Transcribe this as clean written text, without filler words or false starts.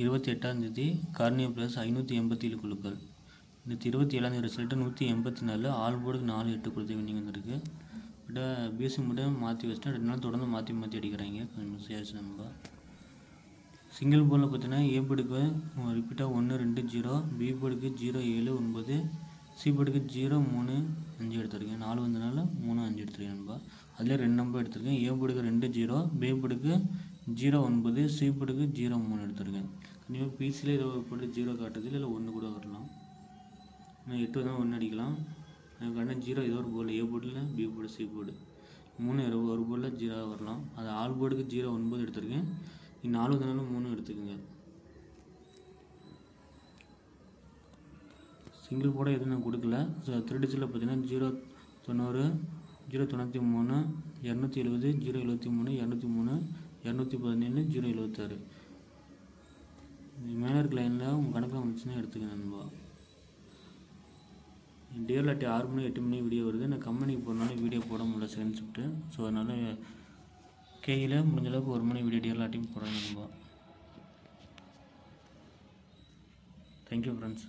28 cornea plus 587 குழுக்கள். இந்த 27 result 184 all போர்டுக்கு 4-8 கொடுத்து வின்னிங் வந்திருக்கு. பட் பிஎஸ்சி மட்டும் மாற்றி வச்சுட்டு 2 நாள் தொடர்ந்து மாற்றி மாற்றி அடிக்கிறாங்க. கொஞ்சம் மிஸ் ஆயிடுச்சு. நம்ம சிங்கிள் போர்டில் பார்த்தீங்கன்னா ஏ போர்டுக்கு ரிப்பீட்டாக 1-2-0, பி போர்டுக்கு 0-7-9, சி போர்டுக்கு 0-3-5 எடுத்திருக்கேன். 4 வந்தனால 3-5 எடுத்திருக்கேன் நண்பா. அதில் 2 நம்பர் எடுத்திருக்கேன். ஏ போர்டுக்கு 2-0, பி போர்டுக்கு 0-9, சி போர்டுக்கு 0-3 எடுத்திருக்கேன். கண்டிப்பாக பிசியில் ஏதோ ஒரு போர்டு 0 காட்டுது, இல்லை 1 கூட வரலாம். 8 தான் 1 அடிக்கலாம். அதுக்கான 0 ஏதோ ஒரு போர்டில் ஏ போர்டில், பி போர்டு, சி போர்டு 3 ஒரு போர்டில் 0 வரலாம். அது ஆல் போர்டுக்கு 0-9 எடுத்திருக்கேன். 4 வந்தனால 3 எடுத்துக்கோங்க. சிங்கிள் போர்டை எதுவும் நான் கொடுக்கல. ஸோ 3 டிஜிட்டில் பார்த்தீங்கன்னா 090, 093, 270, 073, 203, 217, 076 மேலே இருக்க லைனில் உங்கள் கணக்கில் வந்துச்சுன்னா எடுத்துக்கணும் நண்பா. டிஎல்ஆர்டி 6 மணி 8 மணி வீடியோ வருது. நான் கம்பெனிக்கு போகிறனால வீடியோ போட முடியல செகண்ட் ஷிஃப்ட்டு. ஸோ அதனால் கேயில் முடிஞ்சளவுக்கு 1 மணி வீடியோ டிஎல்ஆர்டியும் போடுறேன் நண்பா. Thank you friends.